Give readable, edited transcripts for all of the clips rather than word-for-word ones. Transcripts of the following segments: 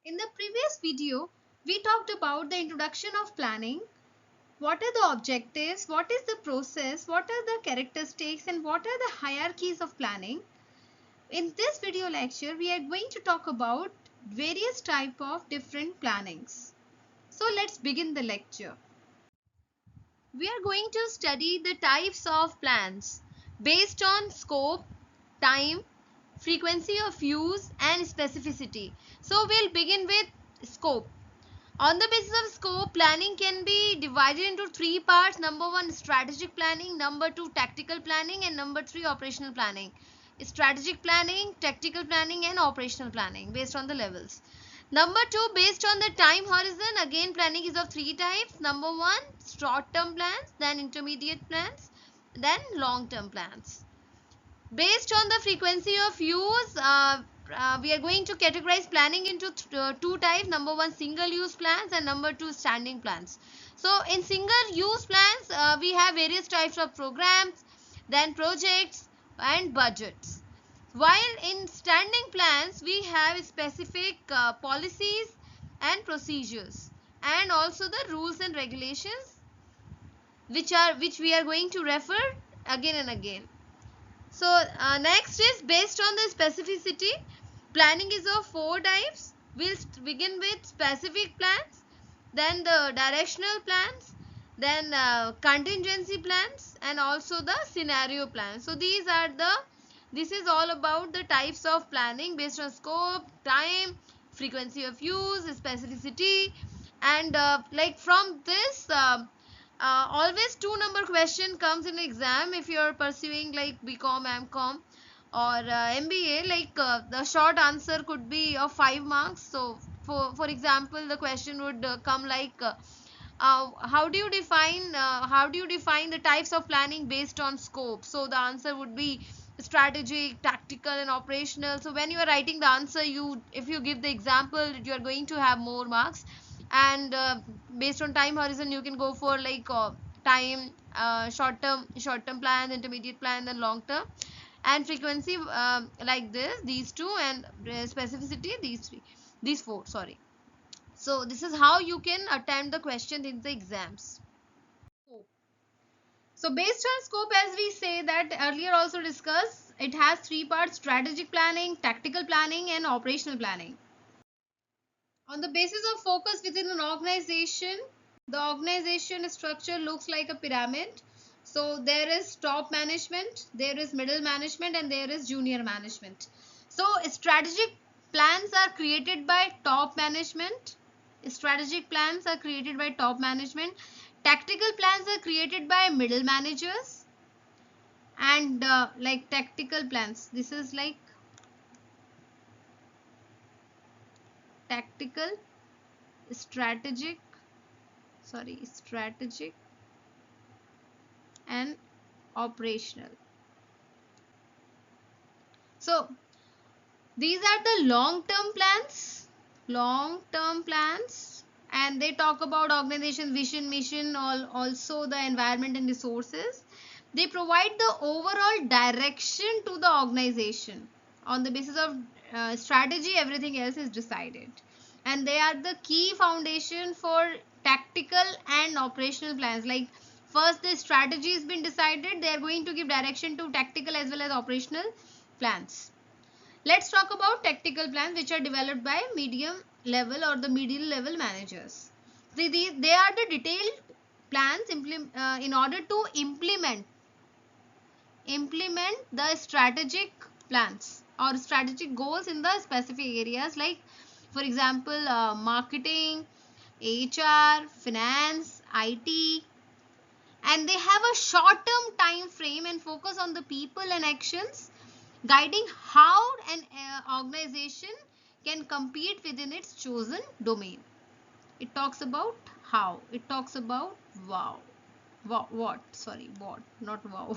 In the previous video, we talked about the introduction of planning. What are the objectives? What is the process? What are the characteristics? And what are the hierarchies of planning? In this video lecture, we are going to talk about various type of different plannings. So let's begin the lecture. We are going to study the types of plans based on scope, time, frequency of use and specificity. So we'll begin with scope. On the basis of scope, planning can be divided into three parts. Number one, strategic planning. Number two, tactical planning. And number three, operational planning. Strategic planning, tactical planning and operational planning based on the levels. Number two, based on the time horizon, again planning is of three types. Number one, short-term plans, then intermediate plans, then long-term plans. Based on the frequency of use, we are going to categorize planning into two types. Number one, single use plans, and number two, standing plans. So in single use plans, we have various types of programs, then projects and budgets. While in standing plans, we have specific policies and procedures, and also the rules and regulations which we are going to refer again and again. So next is based on the specificity. Planning is of four types. We'll begin with specific plans, then the directional plans, then contingency plans, and also the scenario plans. So this is all about the types of planning based on scope, time, frequency of use, specificity, and like from this always 2 number question comes in exam if you are pursuing like BCom, MCom or MBA. Like the short answer could be of 5 marks. So for example, the question would come like how do you define the types of planning based on scope? So the answer would be strategic, tactical and operational. So when you are writing the answer, if you give the example, you are going to have more marks. And based on time horizon, you can go for like time, short term plan, intermediate plan and long term, and frequency like these two, and specificity these four, sorry. So this is how you can attempt the question in the exams. So based on scope, as we say that earlier also discussed, it has three parts: strategic planning, tactical planning and operational planning. On the basis of focus within an organization, the organization structure looks like a pyramid. So there is top management, there is middle management and there is junior management. So strategic plans are created by top management. Strategic plans are created by top management. Tactical plans are created by middle managers. And like tactical plans, this is like tactical, strategic and operational. So these are the long-term plans, and they talk about organization vision, mission, also the environment and resources. They provide the overall direction to the organization. On the basis of strategy, everything else is decided, and they are the key foundation for tactical and operational plans. Like first the strategy has been decided, they are going to give direction to tactical as well as operational plans. Let's talk about tactical plans, which are developed by medium level or the middle level managers. They are the detailed plans in order to implement the strategic plans or strategic goals in the specific areas, like for example marketing, HR, finance, IT, and they have a short term time frame and focus on the people and actions guiding how an organization can compete within its chosen domain. It talks about how, it talks about what, not wow.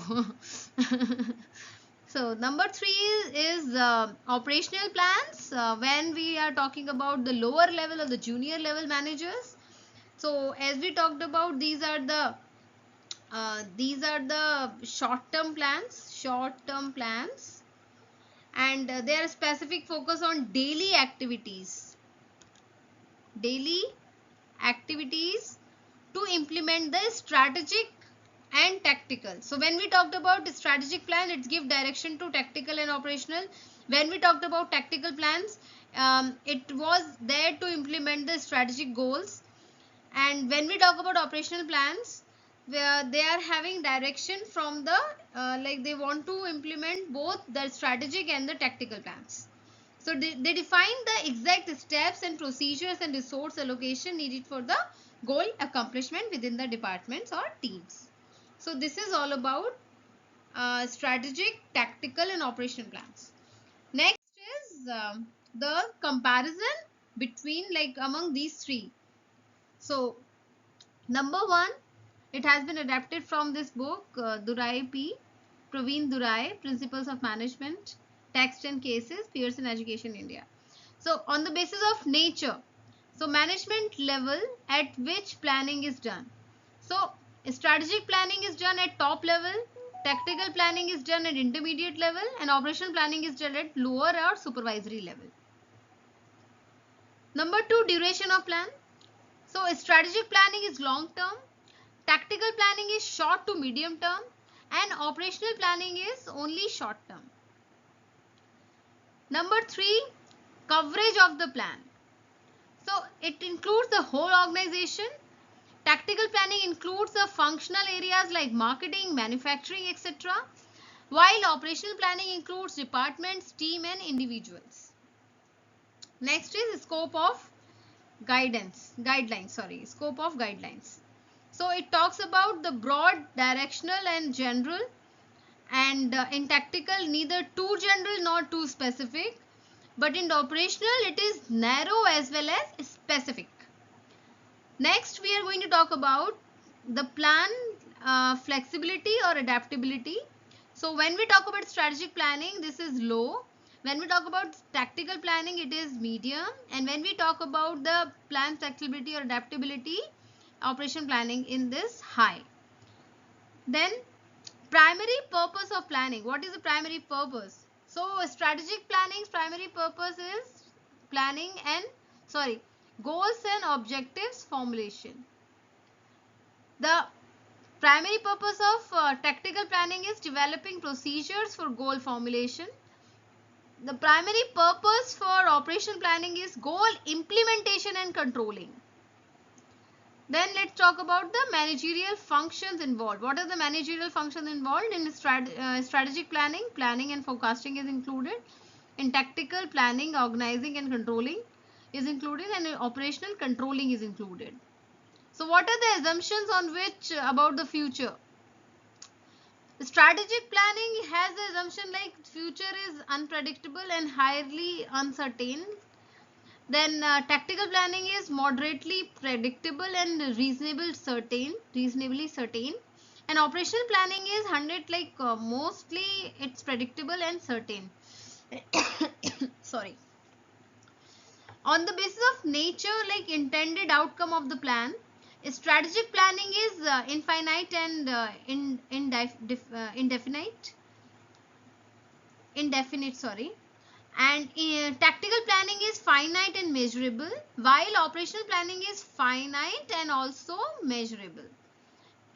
So number three is operational plans. When we are talking about the lower level or the junior level managers, so as we talked about, these are the short-term plans, and their specific focus on daily activities. daily activities to implement the strategic and tactical. So when we talked about strategic plan, it gives direction to tactical and operational. When we talked about tactical plans, it was there to implement the strategic goals. And when we talk about operational plans, where they are having direction from the like they want to implement both the strategic and the tactical plans. So they define the exact steps and procedures and resource allocation needed for the goal accomplishment within the departments or teams. So this is all about strategic, tactical and operational plans. Next is the comparison between like among these three. So number one, it has been adapted from this book, Durai P. Praveen Durai, Principles of Management, Text and Cases, Pearson Education India. So on the basis of nature, so management level at which planning is done. So strategic planning is done at top level, tactical planning is done at intermediate level, and operational planning is done at lower or supervisory level. Number two, duration of plan. So strategic planning is long term, tactical planning is short to medium term, and operational planning is only short term. Number three, coverage of the plan. So it includes the whole organization. Tactical planning includes the functional areas like marketing, manufacturing, etc. While operational planning includes departments, team and individuals. Next is scope of scope of guidelines. So it talks about the broad, directional and general, and in tactical neither too general nor too specific, but in operational it is narrow as well as specific. Next we are going to talk about the plan flexibility or adaptability. So when we talk about strategic planning, this is low. When we talk about tactical planning, it is medium. And when we talk about the plan flexibility or adaptability, operation planning, in this high. Then primary purpose of planning. What is the primary purpose? So strategic planning's primary purpose is planning and goals and objectives formulation. The primary purpose of tactical planning is developing procedures for goal formulation. The primary purpose for operational planning is goal implementation and controlling. Then let's talk about the managerial functions involved. What are the managerial functions involved? In strategic planning, planning and forecasting is included. In tactical planning, organizing and controlling is included, and in operational controlling is included. So what are the assumptions on which about the future? Strategic planning has the assumption like future is unpredictable and highly uncertain. Then tactical planning is moderately predictable and reasonably certain. And operational planning is 100 like mostly it's predictable and certain. Sorry. On the basis of nature, like intended outcome of the plan, strategic planning is infinite and indefinite, sorry. And tactical planning is finite and measurable, while operational planning is finite and also measurable.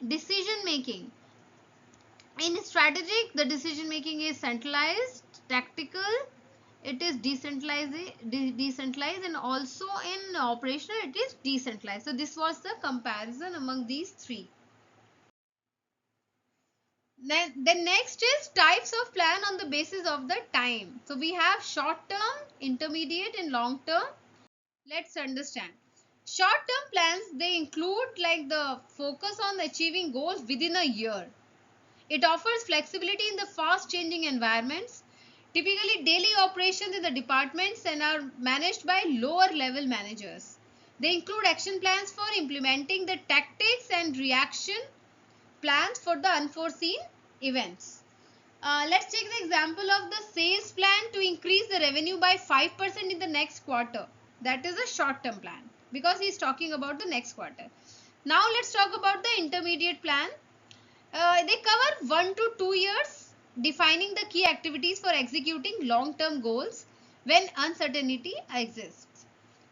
Decision making. In strategic, the decision making is centralized. Tactical, it is decentralized, and also in operational it is decentralized. So this was the comparison among these three. The next is types of plan on the basis of the time. So we have short term, intermediate and long term. Let's understand. Short term plans, they include like the focus on achieving goals within a year. It offers flexibility in the fast changing environments. Typically daily operations in the departments and are managed by lower level managers. They include action plans for implementing the tactics and reaction plans for the unforeseen events. Let's take the example of the sales plan to increase the revenue by 5% in the next quarter. That is a short term plan because he is talking about the next quarter. Now let's talk about the intermediate plan. They cover 1 to 2 years, defining the key activities for executing long term goals when uncertainty exists.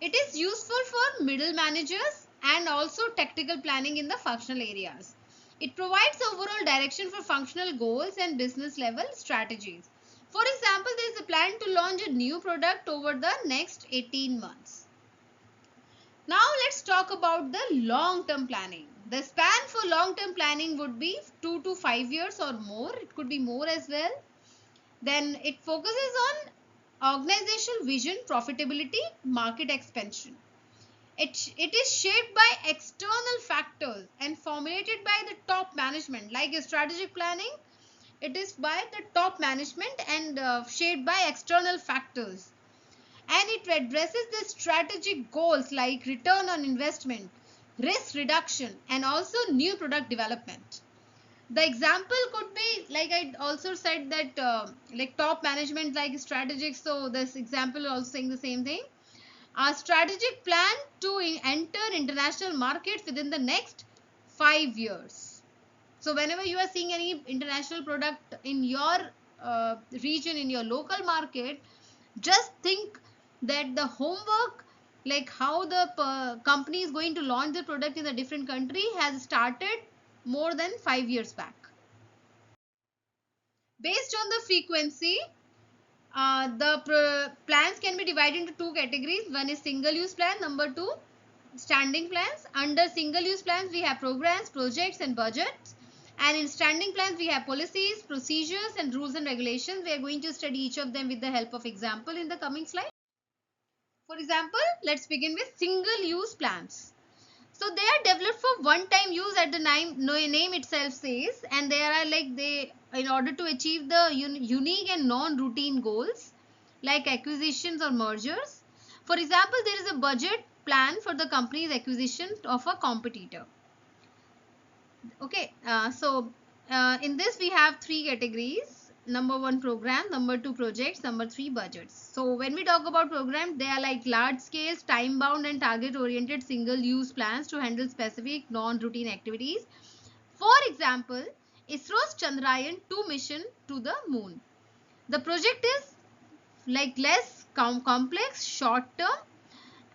It is useful for middle managers and also tactical planning in the functional areas. It provides overall direction for functional goals and business level strategies. For example, there is a plan to launch a new product over the next 18 months. Now let's talk about the long-term planning. The span for long-term planning would be 2 to 5 years or more. It could be more as well. Then it focuses on organizational vision, profitability, market expansion. It is shaped by external factors and formulated by the top management. Like a strategic planning, it is by the top management and shaped by external factors. And it addresses the strategic goals like return on investment, risk reduction, and also new product development. The example could be, like I also said, that like top management like strategic, so this example also saying the same thing. A strategic plan to enter international markets within the next 5 years. So whenever you are seeing any international product in your region, in your local market, just think that the homework, like how the company is going to launch the product in a different country, has started more than 5 years back. Based on the frequency, the plans can be divided into two categories. One is single use plan, number two standing plans. Under single use plans we have programs, projects and budgets, and in standing plans we have policies, procedures and rules and regulations. We are going to study each of them with the help of example in the coming slide. For example, let's begin with single use plans. So they are developed for one time use, at the name itself says, and they are like in order to achieve the unique and non-routine goals like acquisitions or mergers. For example, there is a budget plan for the company's acquisition of a competitor. Okay, in this we have three categories. Number one, program. Number two, projects. Number three, budgets. So when we talk about program, they are like large scale, time bound and target oriented single use plans to handle specific non-routine activities. For example, ISRO's Chandrayaan 2 mission to the moon. The project is like less complex, short term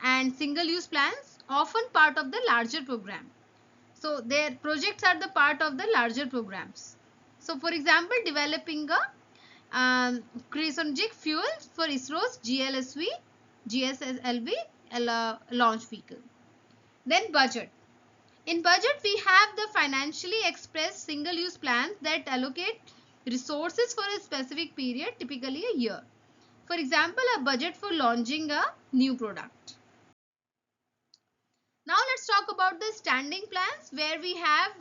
and single use plans, often part of the larger program. So their projects are the part of the larger programs. So for example, developing a cryogenic fuel for ISRO's GSLV launch vehicle. Then budget. In budget, we have the financially expressed single-use plans that allocate resources for a specific period, typically a year. For example, a budget for launching a new product. Now let's talk about the standing plans, where we have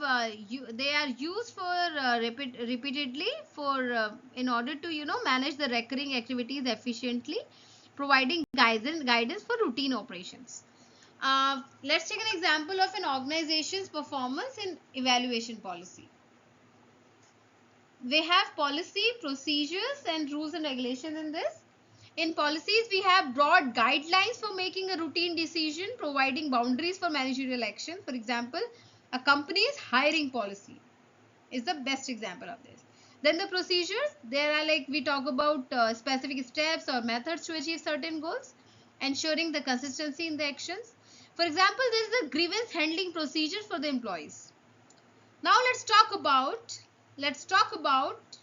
they are used for repeatedly for in order to manage the recurring activities efficiently, providing guidance for routine operations. Let's take an example of an organization's performance and evaluation policy. We have policy, procedures and rules and regulations in this. In policies, we have broad guidelines for making a routine decision, providing boundaries for managerial action. For example, a company's hiring policy is the best example of this. Then the procedures, there are like we talk about specific steps or methods to achieve certain goals, ensuring the consistency in the actions. For example, there is a grievance handling procedure for the employees. Now let's talk about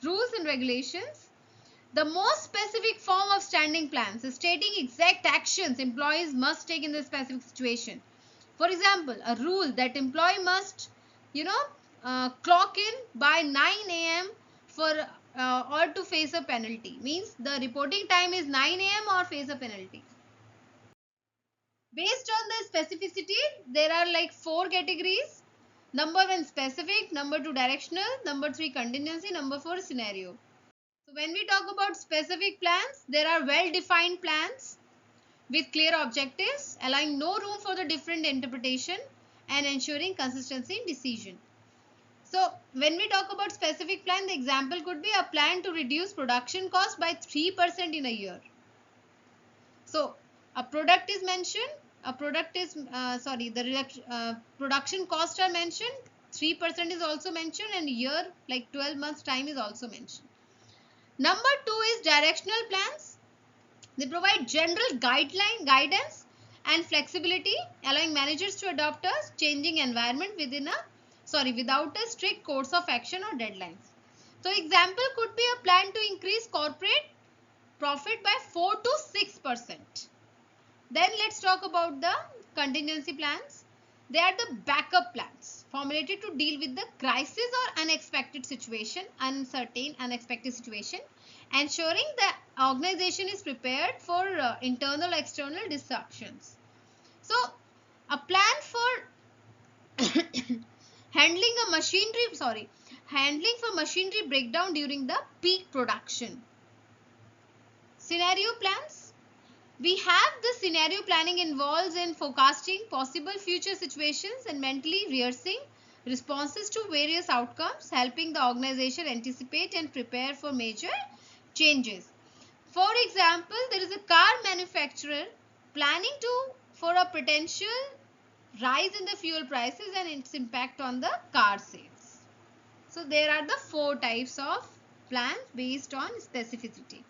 rules and regulations. The most specific form of standing plans is stating exact actions employees must take in the specific situation. For example, a rule that employee must, clock in by 9 a.m. for or to face a penalty. Means the reporting time is 9 a.m. or face a penalty. Based on the specificity, there are like 4 categories. Number 1, specific. Number 2, directional. Number 3, contingency. Number 4, scenario. So when we talk about specific plans, there are well-defined plans with clear objectives, allowing no room for the different interpretation and ensuring consistency in decision. So when we talk about specific plan, the example could be a plan to reduce production cost by 3% in a year. So a product is mentioned, production costs are mentioned, 3% is also mentioned, and year like 12 months time is also mentioned. Number 2 is directional plans. They provide general guidance and flexibility, allowing managers to adopt a changing environment without a strict course of action or deadlines. So example could be a plan to increase corporate profit by 4 to 6%. Then let's talk about the contingency plans. They are the backup plans formulated to deal with the crisis or unexpected situation, unexpected situation, ensuring the organization is prepared for internal or external disruptions. So a plan for handling for machinery breakdown during the peak production. Scenario plans. We have the scenario planning involves in forecasting possible future situations and mentally rehearsing responses to various outcomes, helping the organization anticipate and prepare for major changes. For example, there is a car manufacturer planning for a potential rise in the fuel prices and its impact on the car sales. So there are the 4 types of plans based on specificity.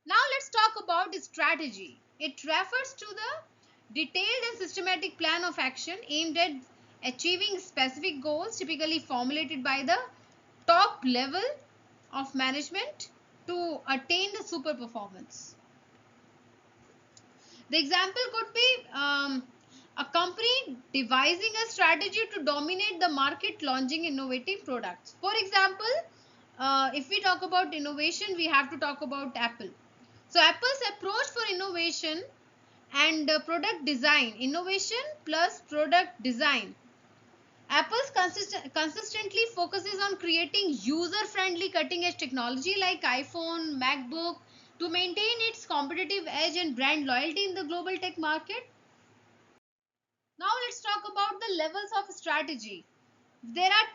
Now let's talk about strategy. It refers to the detailed and systematic plan of action aimed at achieving specific goals typically formulated by the top level of management to attain the super performance. The example could be a company devising a strategy to dominate the market, launching innovative products. For example, if we talk about innovation, we have to talk about Apple. So Apple's approach for innovation and product design, innovation plus product design. Apple's consistently focuses on creating user-friendly cutting-edge technology like iPhone, MacBook to maintain its competitive edge and brand loyalty in the global tech market. Now let's talk about the levels of strategy. There are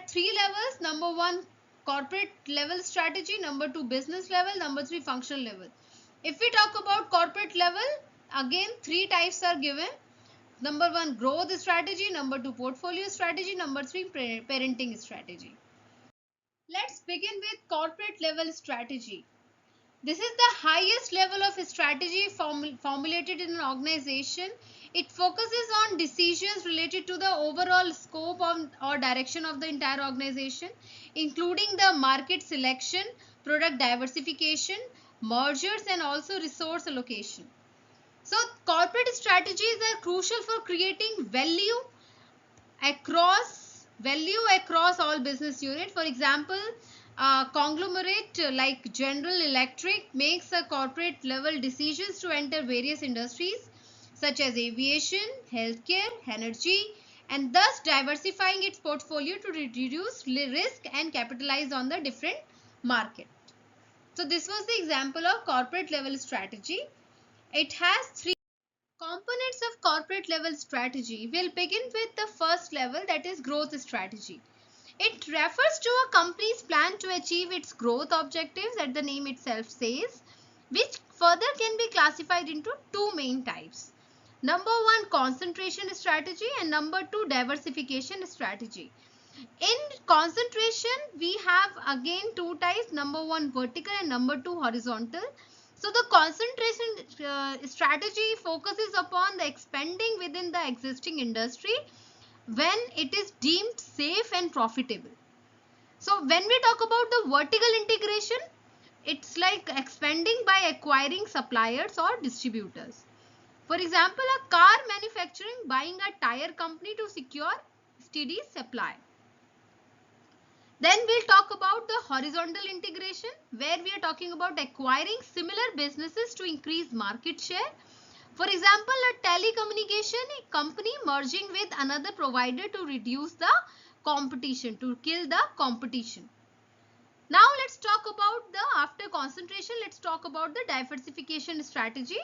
3 levels. Number 1, corporate level strategy. Number 2, business level. Number 3, functional level. If we talk about corporate level, again 3 types are given. Number 1, growth strategy. Number 2, portfolio strategy. Number 3, parenting strategy. Let's begin with corporate level strategy. This is the highest level of strategy formulated in an organization. It focuses on decisions related to the overall scope or direction of the entire organization, including the market selection, product diversification, mergers, and also resource allocation. So, corporate strategies are crucial for creating value across all business units. For example, a conglomerate like General Electric makes a corporate level decisions to enter various industries such as aviation, healthcare, energy, and thus diversifying its portfolio to reduce risk and capitalize on the different market. So this was the example of corporate level strategy. It has 3 components of corporate level strategy. We'll begin with the first level, that is growth strategy. It refers to a company's plan to achieve its growth objectives, as the name itself says, which further can be classified into 2 main types. Number 1, concentration strategy, and number 2, diversification strategy. In concentration, we have again 2 types. Number 1, vertical, and number 2, horizontal. So the concentration strategy focuses upon the expanding within the existing industry when it is deemed safe and profitable. So when we talk about the vertical integration, it's like expanding by acquiring suppliers or distributors. For example, a car manufacturing buying a tire company to secure steady supply. Then we'll talk about the horizontal integration, where we are talking about acquiring similar businesses to increase market share. For example, a telecommunication company merging with another provider to reduce the competition, to kill the competition. Now let's talk about after concentration, let's talk about the diversification strategy,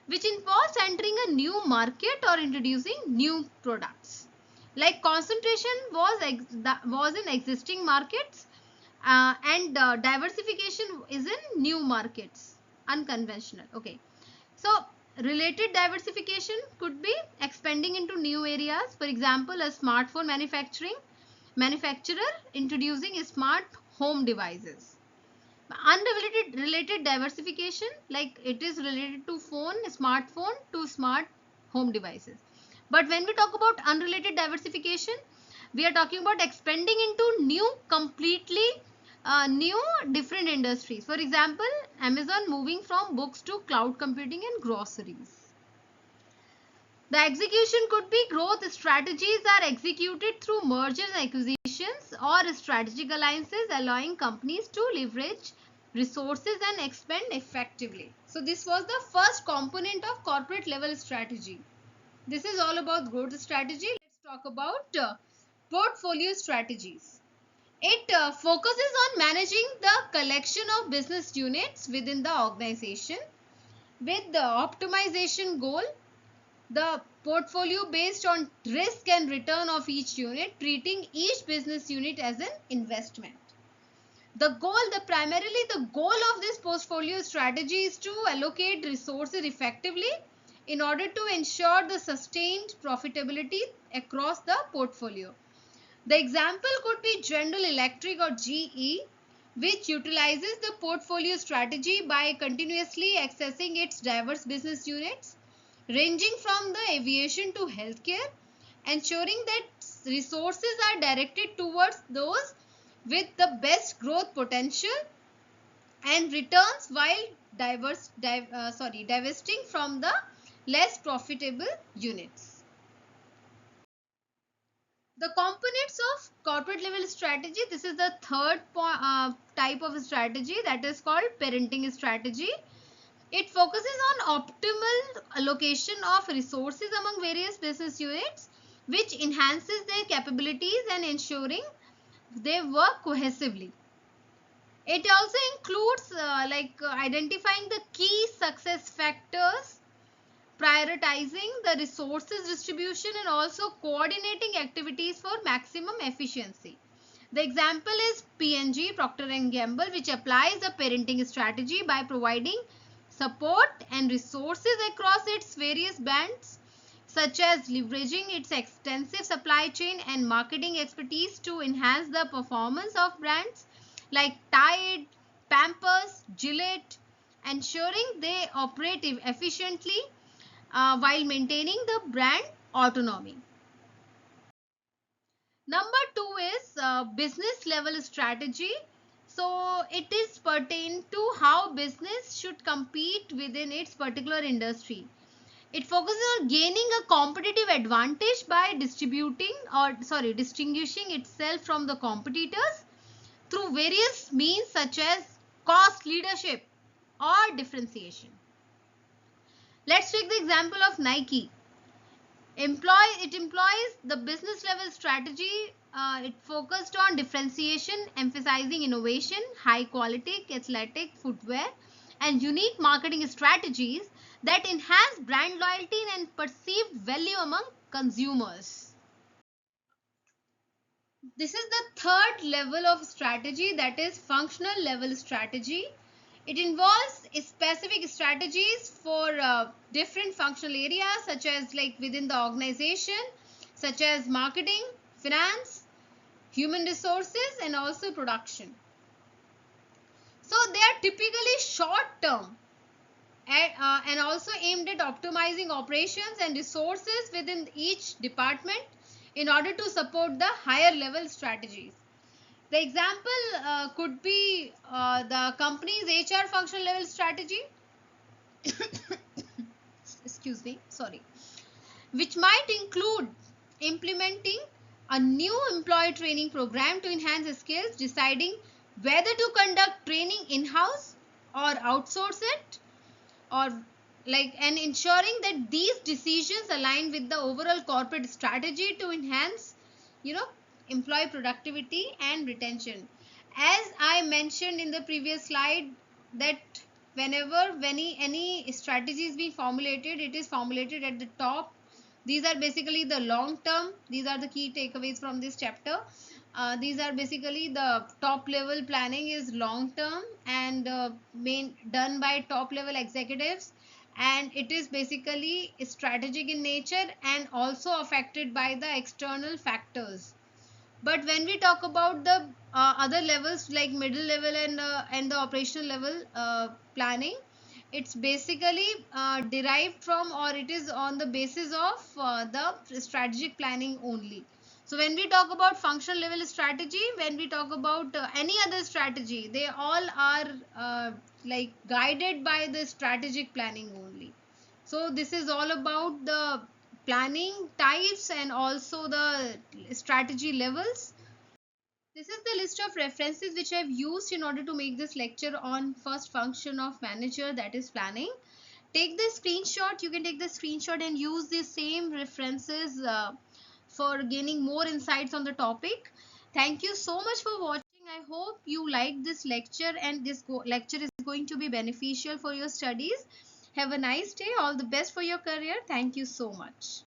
which involves entering a new market or introducing new products. Like concentration was in existing markets and diversification is in new markets, unconventional. Okay. So related diversification could be expanding into new areas. For example, a smartphone manufacturer introducing smart home devices. Unrelated related diversification, like it is related to smartphone to smart home devices. But when we talk about unrelated diversification, we are talking about expanding into completely new different industries. For example, Amazon moving from books to cloud computing and groceries. The execution could be growth strategies are executed through mergers and acquisitions or strategic alliances, allowing companies to leverage resources and expand effectively. So this was the first component of corporate level strategy. This is all about growth strategy. Let's talk about portfolio strategies. It focuses on managing the collection of business units within the organization with the optimization goal. The portfolio based on risk and return of each unit, treating each business unit as an investment. Primarily the goal of this portfolio strategy is to allocate resources effectively in order to ensure the sustained profitability across the portfolio. The example could be General Electric or GE, which utilizes the portfolio strategy by continuously accessing its diverse business units, ranging from the aviation to healthcare, ensuring that resources are directed towards those with the best growth potential and returns while divesting from the less profitable units. The components of corporate level strategy, this is the third type of strategy, that is called parenting strategy. It focuses on optimal allocation of resources among various business units, which enhances their capabilities and ensuring they work cohesively. It also includes identifying the key success factors, prioritizing the resources distribution, and also coordinating activities for maximum efficiency. The example is P&G, Procter & Gamble, which applies a parenting strategy by providing support and resources across its various brands, such as leveraging its extensive supply chain and marketing expertise to enhance the performance of brands like Tide, Pampers, Gillette, ensuring they operate efficiently while maintaining the brand autonomy. Number two is business level strategy. So it is pertain to how business should compete within its particular industry. It focuses on gaining a competitive advantage by distinguishing itself from the competitors through various means such as cost leadership or differentiation. Let's take the example of Nike. It employs the business level strategy. It focused on differentiation, emphasizing innovation, high quality athletic footwear, and unique marketing strategies that enhance brand loyalty and perceived value among consumers. This is the third level of strategy, that is functional level strategy. It involves specific strategies for different functional areas, such as like within the organization, such as marketing, finance, human resources, and also production. So they are typically short term and also aimed at optimizing operations and resources within each department in order to support the higher level strategies. The example could be the company's HR functional level strategy, excuse me, sorry, which might include implementing a new employee training program to enhance skills, deciding whether to conduct training in-house or outsource it, or and ensuring that these decisions align with the overall corporate strategy to enhance employee productivity and retention. As I mentioned in the previous slide, that whenever any strategy is being formulated, it is formulated at the top. These are basically the long term. These are the key takeaways from this chapter. These are basically the top level planning is long term and done by top level executives, and it is basically strategic in nature and also affected by the external factors. But when we talk about the other levels like middle level and the operational level planning, it's basically derived from, or it is on the basis of the strategic planning only. So when we talk about functional level strategy, when we talk about any other strategy, they all are like guided by the strategic planning only. So this is all about the planning types and also the strategy levels. This is the list of references which I've used in order to make this lecture on first function of manager, that is planning. Take the screenshot. You can take the screenshot and use the same references for gaining more insights on the topic. Thank you so much for watching. I hope you liked this lecture and this lecture is going to be beneficial for your studies. Have a nice day. All the best for your career. Thank you so much.